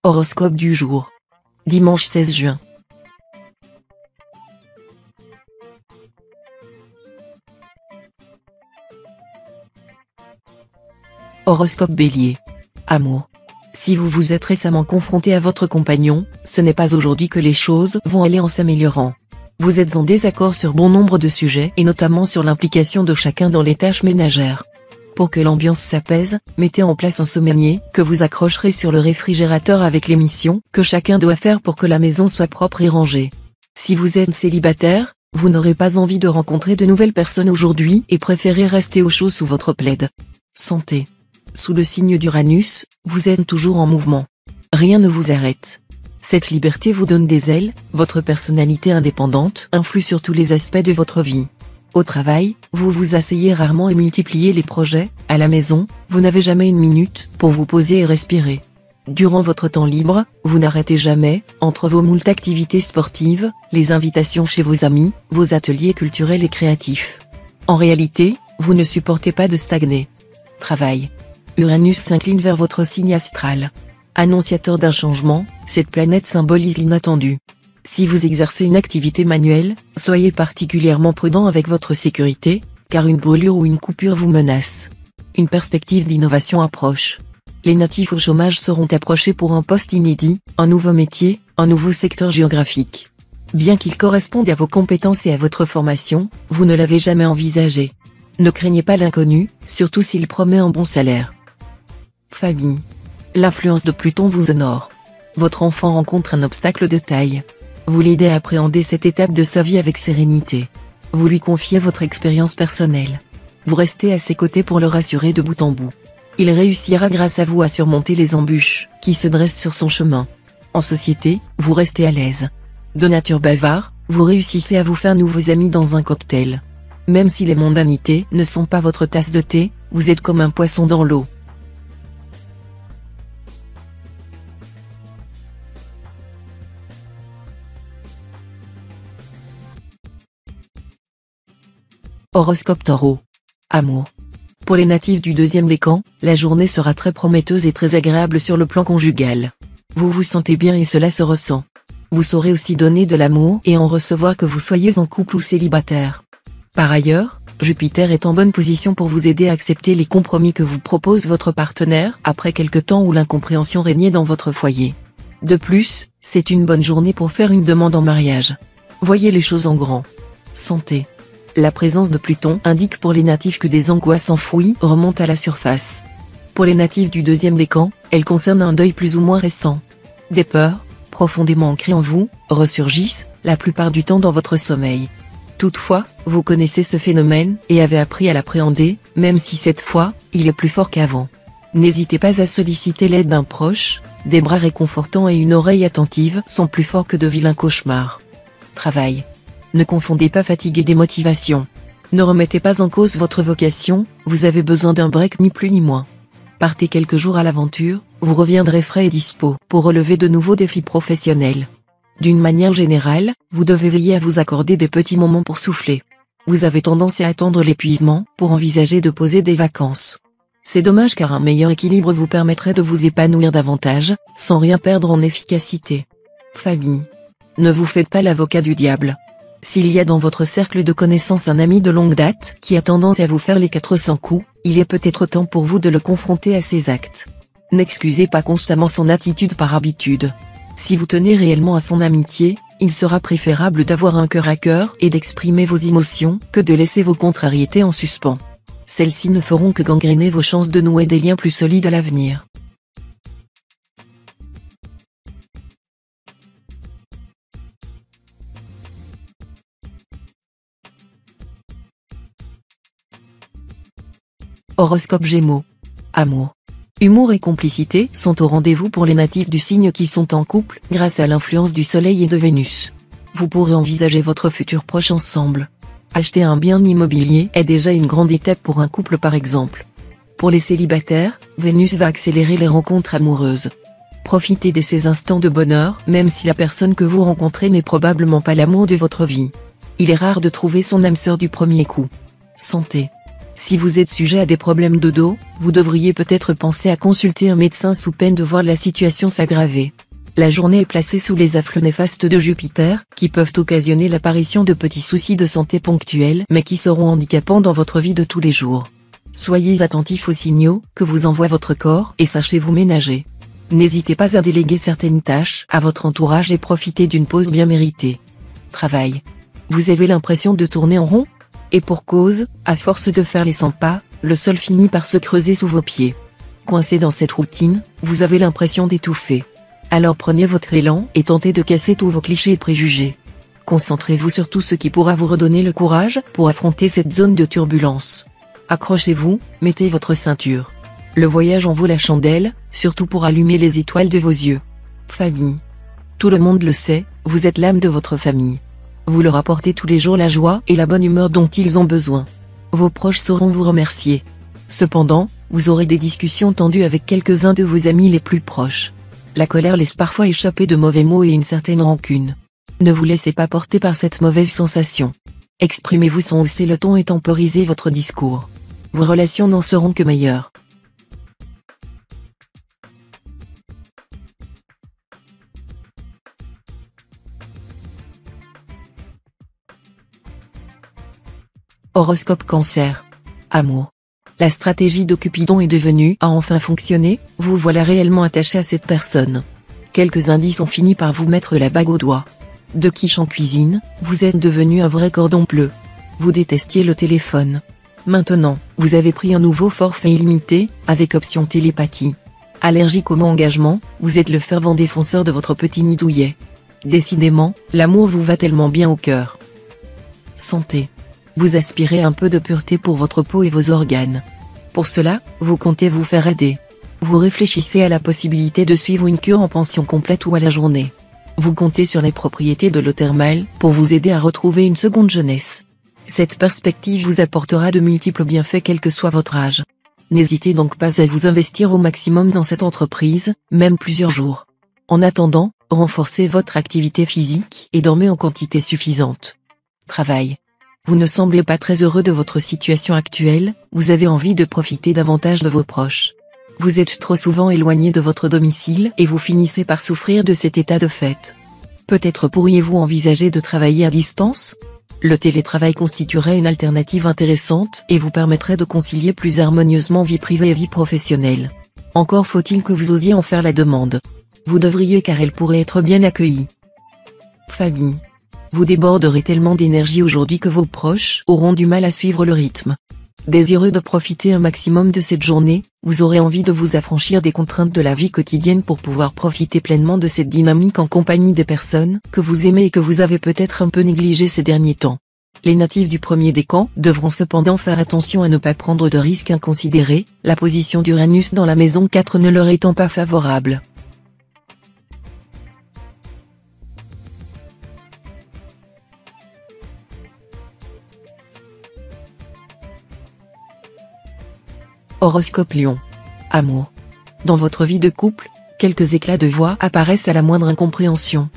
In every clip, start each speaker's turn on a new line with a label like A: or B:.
A: Horoscope du jour. Dimanche 16 juin. Horoscope Bélier. Amour. Si vous vous êtes récemment confronté à votre compagnon, ce n'est pas aujourd'hui que les choses vont aller en s'améliorant. Vous êtes en désaccord sur bon nombre de sujets et notamment sur l'implication de chacun dans les tâches ménagères. Pour que l'ambiance s'apaise, mettez en place un sommier que vous accrocherez sur le réfrigérateur avec les missions que chacun doit faire pour que la maison soit propre et rangée. Si vous êtes célibataire, vous n'aurez pas envie de rencontrer de nouvelles personnes aujourd'hui et préférez rester au chaud sous votre plaid. Santé. Sous le signe d'Uranus, vous êtes toujours en mouvement. Rien ne vous arrête. Cette liberté vous donne des ailes, votre personnalité indépendante influe sur tous les aspects de votre vie. Au travail, vous vous asseyez rarement et multipliez les projets. À la maison, vous n'avez jamais une minute pour vous poser et respirer. Durant votre temps libre, vous n'arrêtez jamais, entre vos moult activités sportives, les invitations chez vos amis, vos ateliers culturels et créatifs. En réalité, vous ne supportez pas de stagner. Travail. Uranus s'incline vers votre signe astral. Annonciateur d'un changement, cette planète symbolise l'inattendu. Si vous exercez une activité manuelle, soyez particulièrement prudent avec votre sécurité, car une brûlure ou une coupure vous menace. Une perspective d'innovation approche. Les natifs au chômage seront approchés pour un poste inédit, un nouveau métier, un nouveau secteur géographique. Bien qu'il corresponde à vos compétences et à votre formation, vous ne l'avez jamais envisagé. Ne craignez pas l'inconnu, surtout s'il promet un bon salaire. Famille. L'influence de Pluton vous honore. Votre enfant rencontre un obstacle de taille. Vous l'aidez à appréhender cette étape de sa vie avec sérénité. Vous lui confiez votre expérience personnelle. Vous restez à ses côtés pour le rassurer de bout en bout. Il réussira grâce à vous à surmonter les embûches qui se dressent sur son chemin. En société, vous restez à l'aise. De nature bavard, vous réussissez à vous faire nouveaux amis dans un cocktail. Même si les mondanités ne sont pas votre tasse de thé, vous êtes comme un poisson dans l'eau. Horoscope Taureau. Amour. Pour les natifs du deuxième décan, la journée sera très prometteuse et très agréable sur le plan conjugal. Vous vous sentez bien et cela se ressent. Vous saurez aussi donner de l'amour et en recevoir que vous soyez en couple ou célibataire. Par ailleurs, Jupiter est en bonne position pour vous aider à accepter les compromis que vous propose votre partenaire après quelque temps où l'incompréhension régnait dans votre foyer. De plus, c'est une bonne journée pour faire une demande en mariage. Voyez les choses en grand. Santé. La présence de Pluton indique pour les natifs que des angoisses enfouies remontent à la surface. Pour les natifs du deuxième décan, elles concernent un deuil plus ou moins récent. Des peurs, profondément ancrées en vous, ressurgissent, la plupart du temps dans votre sommeil. Toutefois, vous connaissez ce phénomène et avez appris à l'appréhender, même si cette fois, il est plus fort qu'avant. N'hésitez pas à solliciter l'aide d'un proche, des bras réconfortants et une oreille attentive sont plus forts que de vilains cauchemars. Travail. Ne confondez pas fatigue et démotivation. Ne remettez pas en cause votre vocation, vous avez besoin d'un break ni plus ni moins. Partez quelques jours à l'aventure, vous reviendrez frais et dispo pour relever de nouveaux défis professionnels. D'une manière générale, vous devez veiller à vous accorder des petits moments pour souffler. Vous avez tendance à attendre l'épuisement pour envisager de poser des vacances. C'est dommage car un meilleur équilibre vous permettrait de vous épanouir davantage, sans rien perdre en efficacité. Famille. Ne vous faites pas l'avocat du diable. S'il y a dans votre cercle de connaissances un ami de longue date qui a tendance à vous faire les 400 coups, il est peut-être temps pour vous de le confronter à ses actes. N'excusez pas constamment son attitude par habitude. Si vous tenez réellement à son amitié, il sera préférable d'avoir un cœur à cœur et d'exprimer vos émotions que de laisser vos contrariétés en suspens. Celles-ci ne feront que gangréner vos chances de nouer des liens plus solides à l'avenir. Horoscope Gémeaux. Amour. Humour et complicité sont au rendez-vous pour les natifs du signe qui sont en couple grâce à l'influence du Soleil et de Vénus. Vous pourrez envisager votre futur proche ensemble. Acheter un bien immobilier est déjà une grande étape pour un couple par exemple. Pour les célibataires, Vénus va accélérer les rencontres amoureuses. Profitez de ces instants de bonheur même si la personne que vous rencontrez n'est probablement pas l'amour de votre vie. Il est rare de trouver son âme sœur du premier coup. Santé. Si vous êtes sujet à des problèmes de dos, vous devriez peut-être penser à consulter un médecin sous peine de voir la situation s'aggraver. La journée est placée sous les affluents néfastes de Jupiter, qui peuvent occasionner l'apparition de petits soucis de santé ponctuels mais qui seront handicapants dans votre vie de tous les jours. Soyez attentifs aux signaux que vous envoie votre corps et sachez vous ménager. N'hésitez pas à déléguer certaines tâches à votre entourage et profitez d'une pause bien méritée. Travail. Vous avez l'impression de tourner en rond ? Et pour cause, à force de faire les 100 pas, le sol finit par se creuser sous vos pieds. Coincé dans cette routine, vous avez l'impression d'étouffer. Alors prenez votre élan et tentez de casser tous vos clichés et préjugés. Concentrez-vous sur tout ce qui pourra vous redonner le courage pour affronter cette zone de turbulence. Accrochez-vous, mettez votre ceinture. Le voyage en vaut la chandelle, surtout pour allumer les étoiles de vos yeux. Famille. Tout le monde le sait, vous êtes l'âme de votre famille. Vous leur apportez tous les jours la joie et la bonne humeur dont ils ont besoin. Vos proches sauront vous remercier. Cependant, vous aurez des discussions tendues avec quelques-uns de vos amis les plus proches. La colère laisse parfois échapper de mauvais mots et une certaine rancune. Ne vous laissez pas porter par cette mauvaise sensation. Exprimez-vous sans hausser le ton et temporiser votre discours. Vos relations n'en seront que meilleures. Horoscope Cancer. Amour. La stratégie de Cupidon est devenue a enfin fonctionné, vous voilà réellement attaché à cette personne. Quelques indices ont fini par vous mettre la bague au doigt. De quiche en cuisine, vous êtes devenu un vrai cordon bleu. Vous détestiez le téléphone. Maintenant, vous avez pris un nouveau forfait illimité, avec option télépathie. Allergique au mot engagement, vous êtes le fervent défenseur de votre petit nid douillet. Décidément, l'amour vous va tellement bien au cœur. Santé. Vous aspirez un peu de pureté pour votre peau et vos organes. Pour cela, vous comptez vous faire aider. Vous réfléchissez à la possibilité de suivre une cure en pension complète ou à la journée. Vous comptez sur les propriétés de l'eau thermale pour vous aider à retrouver une seconde jeunesse. Cette perspective vous apportera de multiples bienfaits quel que soit votre âge. N'hésitez donc pas à vous investir au maximum dans cette entreprise, même plusieurs jours. En attendant, renforcez votre activité physique et dormez en quantité suffisante. Travail. Vous ne semblez pas très heureux de votre situation actuelle, vous avez envie de profiter davantage de vos proches. Vous êtes trop souvent éloigné de votre domicile et vous finissez par souffrir de cet état de fait. Peut-être pourriez-vous envisager de travailler à distance ? Le télétravail constituerait une alternative intéressante et vous permettrait de concilier plus harmonieusement vie privée et vie professionnelle. Encore faut-il que vous osiez en faire la demande. Vous devriez car elle pourrait être bien accueillie. Famille. Vous déborderez tellement d'énergie aujourd'hui que vos proches auront du mal à suivre le rythme. Désireux de profiter un maximum de cette journée, vous aurez envie de vous affranchir des contraintes de la vie quotidienne pour pouvoir profiter pleinement de cette dynamique en compagnie des personnes que vous aimez et que vous avez peut-être un peu négligées ces derniers temps. Les natifs du premier décan devront cependant faire attention à ne pas prendre de risques inconsidérés, la position d'Uranus dans la maison 4 ne leur étant pas favorable. Horoscope Lion. Amour. Dans votre vie de couple, quelques éclats de voix apparaissent à la moindre incompréhension.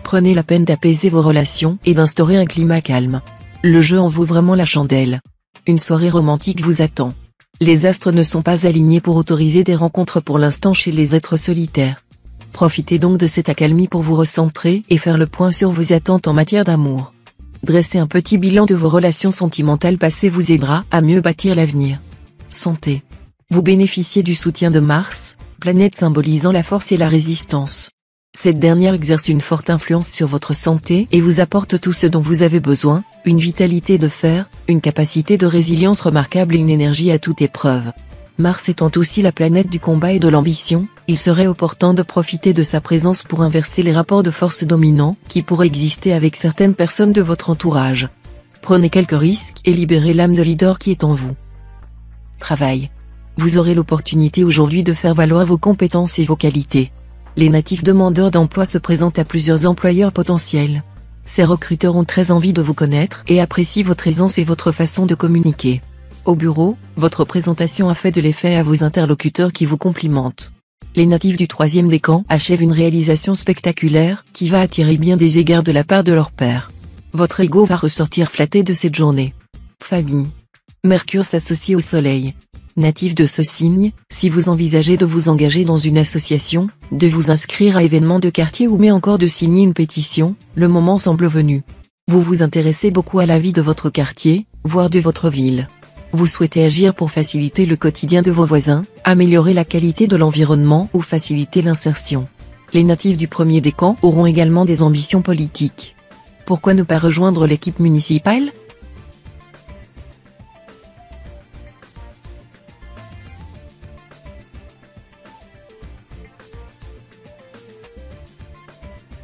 A: Prenez la peine d'apaiser vos relations et d'instaurer un climat calme. Le jeu en vaut vraiment la chandelle. Une soirée romantique vous attend. Les astres ne sont pas alignés pour autoriser des rencontres pour l'instant chez les êtres solitaires. Profitez donc de cette accalmie pour vous recentrer et faire le point sur vos attentes en matière d'amour. Dresser un petit bilan de vos relations sentimentales passées vous aidera à mieux bâtir l'avenir. Santé. Vous bénéficiez du soutien de Mars, planète symbolisant la force et la résistance. Cette dernière exerce une forte influence sur votre santé et vous apporte tout ce dont vous avez besoin, une vitalité de fer, une capacité de résilience remarquable et une énergie à toute épreuve. Mars étant aussi la planète du combat et de l'ambition, il serait opportun de profiter de sa présence pour inverser les rapports de force dominants qui pourraient exister avec certaines personnes de votre entourage. Prenez quelques risques et libérez l'âme de leader qui est en vous. Travail. Vous aurez l'opportunité aujourd'hui de faire valoir vos compétences et vos qualités. Les natifs demandeurs d'emploi se présentent à plusieurs employeurs potentiels. Ces recruteurs ont très envie de vous connaître et apprécient votre aisance et votre façon de communiquer. Au bureau, votre présentation a fait de l'effet à vos interlocuteurs qui vous complimentent. Les natifs du troisième décan achèvent une réalisation spectaculaire qui va attirer bien des égards de la part de leur père. Votre ego va ressortir flatté de cette journée. Famille. Mercure s'associe au Soleil. Natif de ce signe, si vous envisagez de vous engager dans une association, de vous inscrire à événements de quartier ou mais encore de signer une pétition, le moment semble venu. Vous vous intéressez beaucoup à la vie de votre quartier, voire de votre ville. Vous souhaitez agir pour faciliter le quotidien de vos voisins, améliorer la qualité de l'environnement ou faciliter l'insertion. Les natifs du premier décan auront également des ambitions politiques. Pourquoi ne pas rejoindre l'équipe municipale ?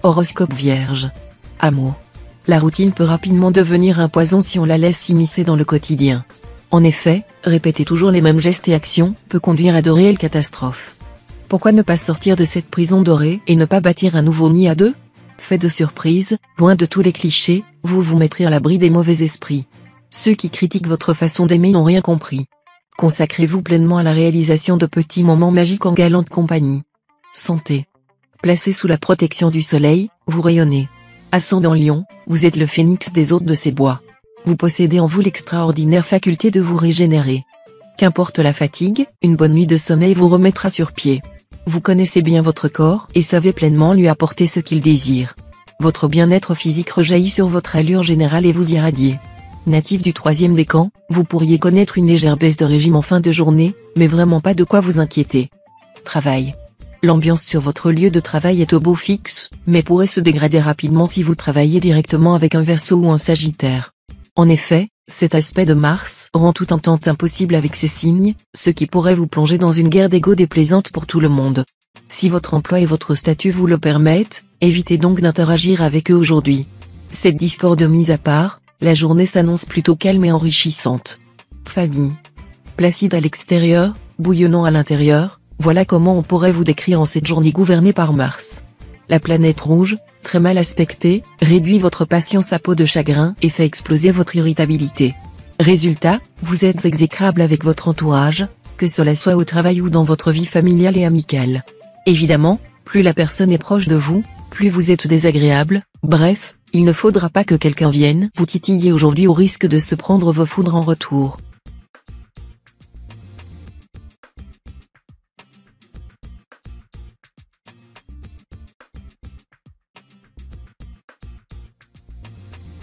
A: Horoscope Vierge. Amour. La routine peut rapidement devenir un poison si on la laisse s'immiscer dans le quotidien. En effet, répéter toujours les mêmes gestes et actions peut conduire à de réelles catastrophes. Pourquoi ne pas sortir de cette prison dorée et ne pas bâtir un nouveau nid à deux ? Fait de surprise, loin de tous les clichés, vous vous mettrez à l'abri des mauvais esprits. Ceux qui critiquent votre façon d'aimer n'ont rien compris. Consacrez-vous pleinement à la réalisation de petits moments magiques en galante compagnie. Santé. Placé sous la protection du soleil, vous rayonnez. Ascendant Lion, vous êtes le phénix des hôtes de ces bois. Vous possédez en vous l'extraordinaire faculté de vous régénérer. Qu'importe la fatigue, une bonne nuit de sommeil vous remettra sur pied. Vous connaissez bien votre corps et savez pleinement lui apporter ce qu'il désire. Votre bien-être physique rejaillit sur votre allure générale et vous irradiez. Natif du troisième décan, vous pourriez connaître une légère baisse de régime en fin de journée, mais vraiment pas de quoi vous inquiéter. Travail. L'ambiance sur votre lieu de travail est au beau fixe, mais pourrait se dégrader rapidement si vous travaillez directement avec un Verseau ou un Sagittaire. En effet, cet aspect de Mars rend toute entente impossible avec ces signes, ce qui pourrait vous plonger dans une guerre d'ego déplaisante pour tout le monde. Si votre emploi et votre statut vous le permettent, évitez donc d'interagir avec eux aujourd'hui. Cette discorde mise à part, la journée s'annonce plutôt calme et enrichissante. Famille. Placide à l'extérieur, bouillonnant à l'intérieur, voilà comment on pourrait vous décrire en cette journée gouvernée par Mars. La planète rouge, très mal aspectée, réduit votre patience à peau de chagrin et fait exploser votre irritabilité. Résultat, vous êtes exécrable avec votre entourage, que cela soit au travail ou dans votre vie familiale et amicale. Évidemment, plus la personne est proche de vous, plus vous êtes désagréable, bref, il ne faudra pas que quelqu'un vienne vous titiller aujourd'hui au risque de se prendre vos foudres en retour.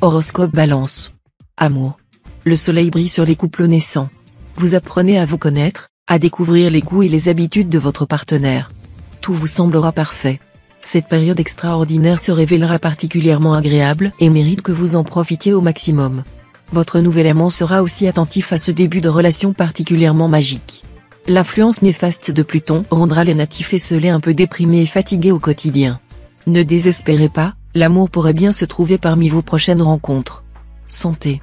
A: Horoscope Balance. Amour. Le soleil brille sur les couples naissants. Vous apprenez à vous connaître, à découvrir les goûts et les habitudes de votre partenaire. Tout vous semblera parfait. Cette période extraordinaire se révélera particulièrement agréable et mérite que vous en profitiez au maximum. Votre nouvel amant sera aussi attentif à ce début de relation particulièrement magique. L'influence néfaste de Pluton rendra les natifs esselés un peu déprimés et fatigués au quotidien. Ne désespérez pas, l'amour pourrait bien se trouver parmi vos prochaines rencontres. Santé.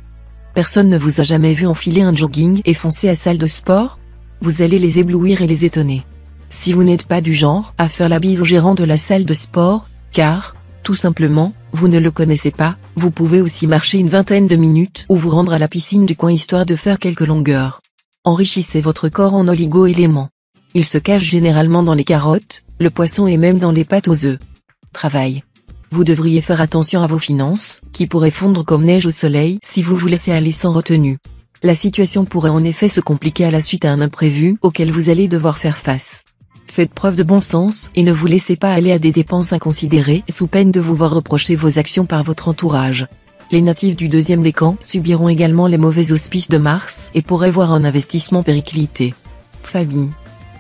A: Personne ne vous a jamais vu enfiler un jogging et foncer à salle de sport ? Vous allez les éblouir et les étonner. Si vous n'êtes pas du genre à faire la bise au gérant de la salle de sport, car, tout simplement, vous ne le connaissez pas, vous pouvez aussi marcher une vingtaine de minutes ou vous rendre à la piscine du coin histoire de faire quelques longueurs. Enrichissez votre corps en oligo-éléments. Il se cache généralement dans les carottes, le poisson et même dans les pâtes aux œufs. Travail. Vous devriez faire attention à vos finances, qui pourraient fondre comme neige au soleil si vous vous laissez aller sans retenue. La situation pourrait en effet se compliquer à la suite à un imprévu auquel vous allez devoir faire face. Faites preuve de bon sens et ne vous laissez pas aller à des dépenses inconsidérées sous peine de vous voir reprocher vos actions par votre entourage. Les natifs du deuxième décan subiront également les mauvais auspices de Mars et pourraient voir un investissement péricliter. Famille.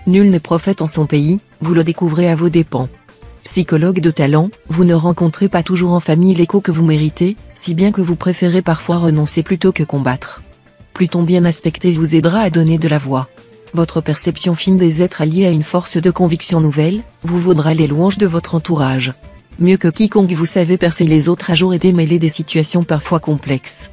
A: Nul n'est prophète en son pays, vous le découvrez à vos dépens. Psychologue de talent, vous ne rencontrez pas toujours en famille l'écho que vous méritez, si bien que vous préférez parfois renoncer plutôt que combattre. Pluton bien aspecté vous aidera à donner de la voix. Votre perception fine des êtres alliés à une force de conviction nouvelle, vous vaudra les louanges de votre entourage. Mieux que quiconque vous savez percer les autres à jour et démêler des situations parfois complexes.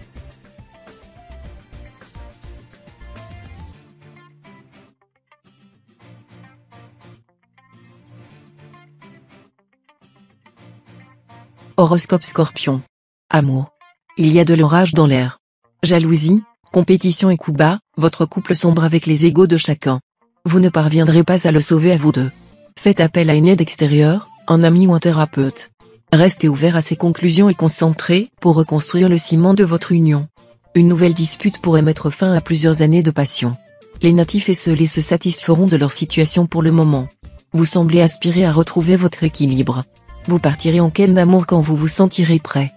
A: Horoscope Scorpion. Amour. Il y a de l'orage dans l'air. Jalousie, compétition et coups bas, votre couple sombre avec les égos de chacun. Vous ne parviendrez pas à le sauver à vous deux. Faites appel à une aide extérieure, un ami ou un thérapeute. Restez ouvert à ses conclusions et concentré pour reconstruire le ciment de votre union. Une nouvelle dispute pourrait mettre fin à plusieurs années de passion. Les natifs esselés se satisferont de leur situation pour le moment. Vous semblez aspirer à retrouver votre équilibre. Vous partirez en quête d'amour quand vous vous sentirez prêt.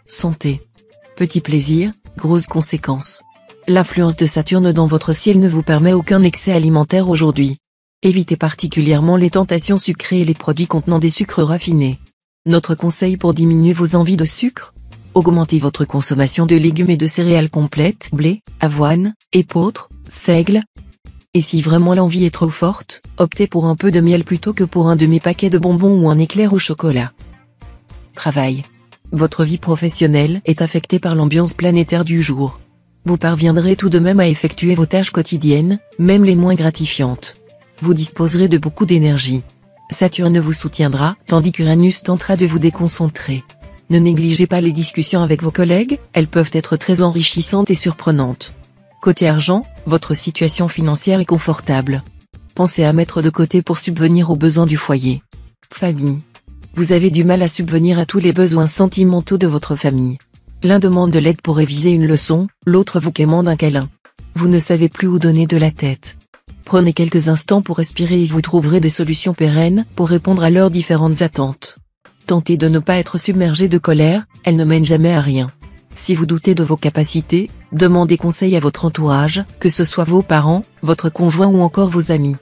A: Santé. Petit plaisir, grosses conséquences. L'influence de Saturne dans votre ciel ne vous permet aucun excès alimentaire aujourd'hui. Évitez particulièrement les tentations sucrées et les produits contenant des sucres raffinés. Notre conseil pour diminuer vos envies de sucre? Augmentez votre consommation de légumes et de céréales complètes, blé, avoine, épeautre, seigle. Et si vraiment l'envie est trop forte, optez pour un peu de miel plutôt que pour un demi-paquet de bonbons ou un éclair au chocolat. Travail. Votre vie professionnelle est affectée par l'ambiance planétaire du jour. Vous parviendrez tout de même à effectuer vos tâches quotidiennes, même les moins gratifiantes. Vous disposerez de beaucoup d'énergie. Saturne vous soutiendra, tandis qu'Uranus tentera de vous déconcentrer. Ne négligez pas les discussions avec vos collègues, elles peuvent être très enrichissantes et surprenantes. Côté argent, votre situation financière est confortable. Pensez à mettre de côté pour subvenir aux besoins du foyer. Famille. Vous avez du mal à subvenir à tous les besoins sentimentaux de votre famille. L'un demande de l'aide pour réviser une leçon, l'autre vous quémande un câlin. Vous ne savez plus où donner de la tête. Prenez quelques instants pour respirer et vous trouverez des solutions pérennes pour répondre à leurs différentes attentes. Tentez de ne pas être submergé de colère, elle ne mène jamais à rien. Si vous doutez de vos capacités, demandez conseil à votre entourage, que ce soit vos parents, votre conjoint ou encore vos amis.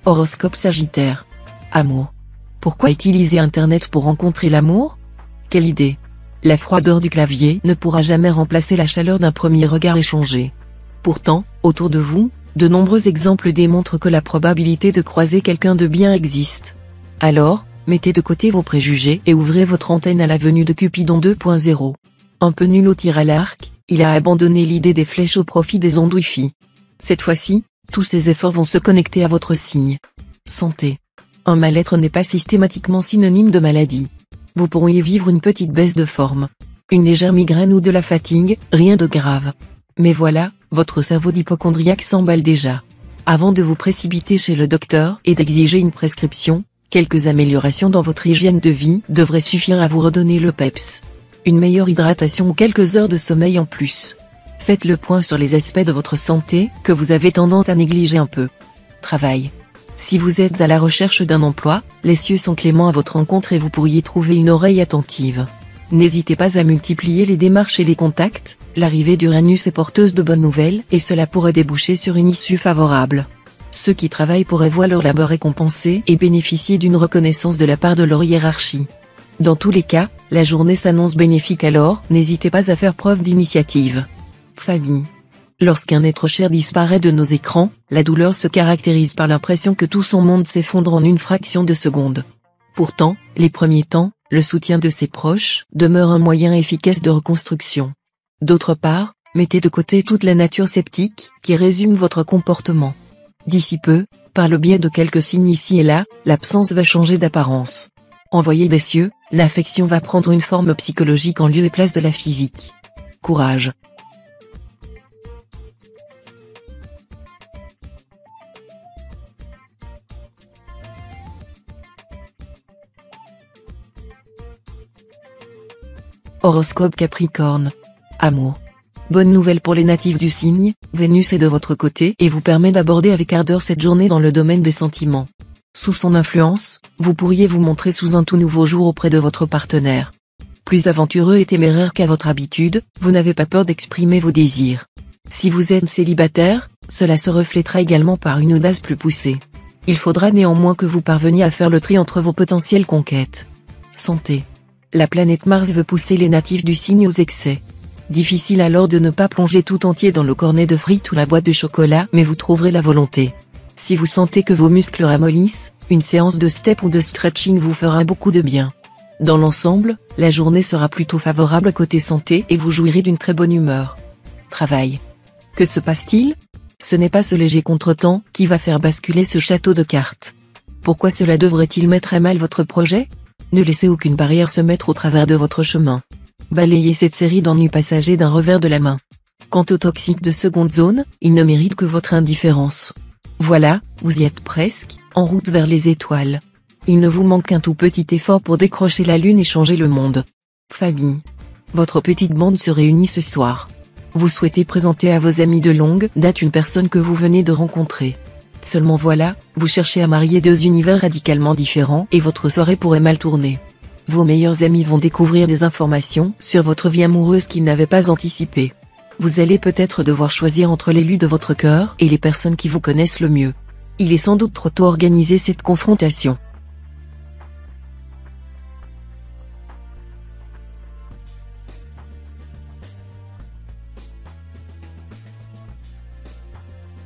A: Horoscope Sagittaire. Amour. Pourquoi utiliser Internet pour rencontrer l'amour? Quelle idée! La froideur du clavier ne pourra jamais remplacer la chaleur d'un premier regard échangé. Pourtant, autour de vous, de nombreux exemples démontrent que la probabilité de croiser quelqu'un de bien existe. Alors, mettez de côté vos préjugés et ouvrez votre antenne à la venue de Cupidon 2.0. Un peu nul au tir à l'arc, il a abandonné l'idée des flèches au profit des ondes Wi-Fi. Cette fois-ci, tous ces efforts vont se connecter à votre signe. Santé. Un mal-être n'est pas systématiquement synonyme de maladie. Vous pourriez vivre une petite baisse de forme. Une légère migraine ou de la fatigue, rien de grave. Mais voilà, votre cerveau d'hypocondriaque s'emballe déjà. Avant de vous précipiter chez le docteur et d'exiger une prescription, quelques améliorations dans votre hygiène de vie devraient suffire à vous redonner le peps. Une meilleure hydratation ou quelques heures de sommeil en plus. Faites le point sur les aspects de votre santé que vous avez tendance à négliger un peu. Travail. Si vous êtes à la recherche d'un emploi, les cieux sont cléments à votre rencontre et vous pourriez trouver une oreille attentive. N'hésitez pas à multiplier les démarches et les contacts, l'arrivée d'Uranus est porteuse de bonnes nouvelles et cela pourrait déboucher sur une issue favorable. Ceux qui travaillent pourraient voir leur labeur récompensé et bénéficier d'une reconnaissance de la part de leur hiérarchie. Dans tous les cas, la journée s'annonce bénéfique alors, n'hésitez pas à faire preuve d'initiative. Famille. Lorsqu'un être cher disparaît de nos écrans, la douleur se caractérise par l'impression que tout son monde s'effondre en une fraction de seconde. Pourtant, les premiers temps, le soutien de ses proches demeure un moyen efficace de reconstruction. D'autre part, mettez de côté toute la nature sceptique qui résume votre comportement. D'ici peu, par le biais de quelques signes ici et là, l'absence va changer d'apparence. Envoyé des cieux, l'affection va prendre une forme psychologique en lieu et place de la physique. Courage. Horoscope Capricorne. Amour. Bonne nouvelle pour les natifs du signe, Vénus est de votre côté et vous permet d'aborder avec ardeur cette journée dans le domaine des sentiments. Sous son influence, vous pourriez vous montrer sous un tout nouveau jour auprès de votre partenaire. Plus aventureux et téméraire qu'à votre habitude, vous n'avez pas peur d'exprimer vos désirs. Si vous êtes célibataire, cela se reflétera également par une audace plus poussée. Il faudra néanmoins que vous parveniez à faire le tri entre vos potentielles conquêtes. Santé. La planète Mars veut pousser les natifs du signe aux excès. Difficile alors de ne pas plonger tout entier dans le cornet de frites ou la boîte de chocolat, mais vous trouverez la volonté. Si vous sentez que vos muscles ramollissent, une séance de step ou de stretching vous fera beaucoup de bien. Dans l'ensemble, la journée sera plutôt favorable côté santé et vous jouirez d'une très bonne humeur. Travail. Que se passe-t-il? Ce n'est pas ce léger contretemps qui va faire basculer ce château de cartes. Pourquoi cela devrait-il mettre à mal votre projet? Ne laissez aucune barrière se mettre au travers de votre chemin. Balayez cette série d'ennuis passagers d'un revers de la main. Quant aux toxiques de seconde zone, ils ne méritent que votre indifférence. Voilà, vous y êtes presque, en route vers les étoiles. Il ne vous manque qu'un tout petit effort pour décrocher la lune et changer le monde. Famille. Votre petite bande se réunit ce soir. Vous souhaitez présenter à vos amis de longue date une personne que vous venez de rencontrer. Seulement voilà, vous cherchez à marier deux univers radicalement différents et votre soirée pourrait mal tourner. Vos meilleurs amis vont découvrir des informations sur votre vie amoureuse qu'ils n'avaient pas anticipées. Vous allez peut-être devoir choisir entre l'élu de votre cœur et les personnes qui vous connaissent le mieux. Il est sans doute trop tôt organiser cette confrontation.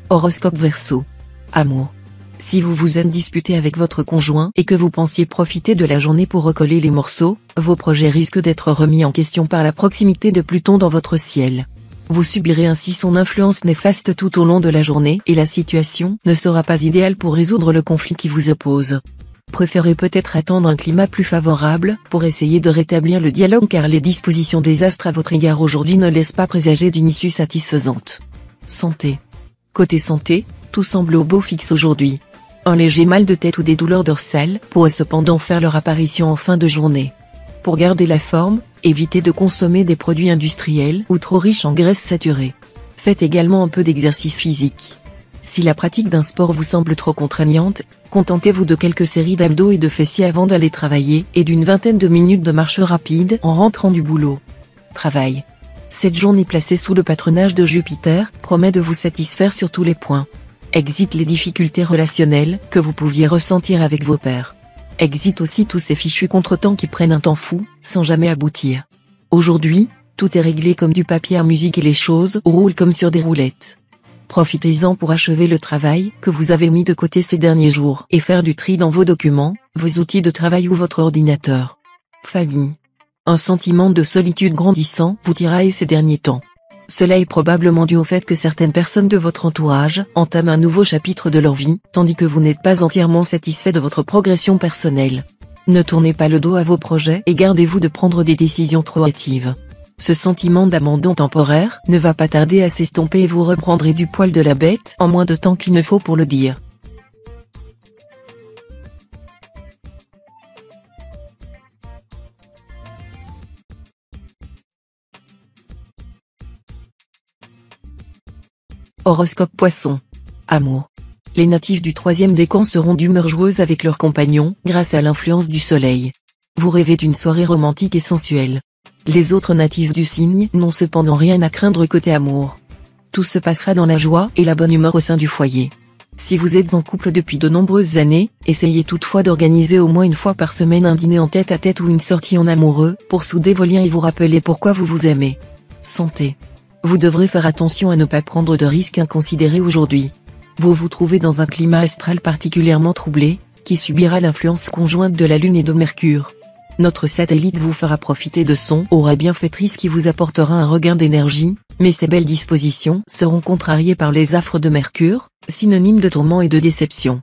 A: Horoscope Verseau. Amour. Si vous vous êtes disputé avec votre conjoint et que vous pensiez profiter de la journée pour recoller les morceaux, vos projets risquent d'être remis en question par la proximité de Pluton dans votre ciel. Vous subirez ainsi son influence néfaste tout au long de la journée et la situation ne sera pas idéale pour résoudre le conflit qui vous oppose. Préférez peut-être attendre un climat plus favorable pour essayer de rétablir le dialogue car les dispositions des astres à votre égard aujourd'hui ne laissent pas présager d'une issue satisfaisante. Santé. Côté santé, tout semble au beau fixe aujourd'hui. Un léger mal de tête ou des douleurs dorsales pourraient cependant faire leur apparition en fin de journée. Pour garder la forme, évitez de consommer des produits industriels ou trop riches en graisses saturées. Faites également un peu d'exercice physique. Si la pratique d'un sport vous semble trop contraignante, contentez-vous de quelques séries d'abdos et de fessiers avant d'aller travailler et d'une vingtaine de minutes de marche rapide en rentrant du boulot. Travail. Cette journée placée sous le patronage de Jupiter promet de vous satisfaire sur tous les points. Exit les difficultés relationnelles que vous pouviez ressentir avec vos pairs. Exit aussi tous ces fichus contretemps qui prennent un temps fou, sans jamais aboutir. Aujourd'hui, tout est réglé comme du papier à musique et les choses roulent comme sur des roulettes. Profitez-en pour achever le travail que vous avez mis de côté ces derniers jours et faire du tri dans vos documents, vos outils de travail ou votre ordinateur. Famille. Un sentiment de solitude grandissant vous tiraille ces derniers temps. Cela est probablement dû au fait que certaines personnes de votre entourage entament un nouveau chapitre de leur vie, tandis que vous n'êtes pas entièrement satisfait de votre progression personnelle. Ne tournez pas le dos à vos projets et gardez-vous de prendre des décisions trop hâtives. Ce sentiment d'abandon temporaire ne va pas tarder à s'estomper et vous reprendrez du poil de la bête en moins de temps qu'il ne faut pour le dire. Horoscope Poisson. Amour. Les natifs du troisième décan seront d'humeur joueuse avec leurs compagnons grâce à l'influence du soleil. Vous rêvez d'une soirée romantique et sensuelle. Les autres natifs du signe n'ont cependant rien à craindre côté amour. Tout se passera dans la joie et la bonne humeur au sein du foyer. Si vous êtes en couple depuis de nombreuses années, essayez toutefois d'organiser au moins une fois par semaine un dîner en tête-à-tête ou une sortie en amoureux pour souder vos liens et vous rappeler pourquoi vous vous aimez. Santé. Vous devrez faire attention à ne pas prendre de risques inconsidérés aujourd'hui. Vous vous trouvez dans un climat astral particulièrement troublé, qui subira l'influence conjointe de la Lune et de Mercure. Notre satellite vous fera profiter de son aura bienfaitrice qui vous apportera un regain d'énergie, mais ces belles dispositions seront contrariées par les affres de Mercure, synonyme de tourment et de déception.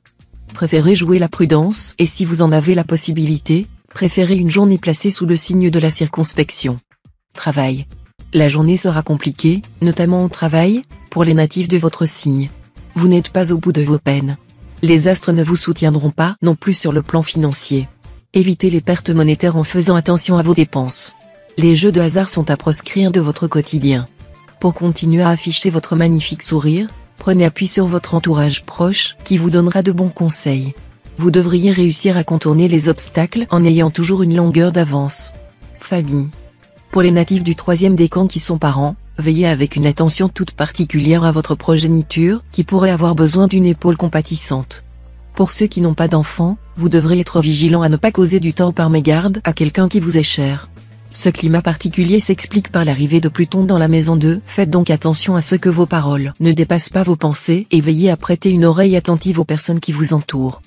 A: Préférez jouer la prudence et si vous en avez la possibilité, préférez une journée placée sous le signe de la circonspection. Travail. La journée sera compliquée, notamment au travail, pour les natifs de votre signe. Vous n'êtes pas au bout de vos peines. Les astres ne vous soutiendront pas non plus sur le plan financier. Évitez les pertes monétaires en faisant attention à vos dépenses. Les jeux de hasard sont à proscrire de votre quotidien. Pour continuer à afficher votre magnifique sourire, prenez appui sur votre entourage proche qui vous donnera de bons conseils. Vous devriez réussir à contourner les obstacles en ayant toujours une longueur d'avance. Famille. Pour les natifs du troisième décan qui sont parents, veillez avec une attention toute particulière à votre progéniture qui pourrait avoir besoin d'une épaule compatissante. Pour ceux qui n'ont pas d'enfants, vous devrez être vigilant à ne pas causer du tort par mégarde à quelqu'un qui vous est cher. Ce climat particulier s'explique par l'arrivée de Pluton dans la maison 2. Faites donc attention à ce que vos paroles ne dépassent pas vos pensées et veillez à prêter une oreille attentive aux personnes qui vous entourent.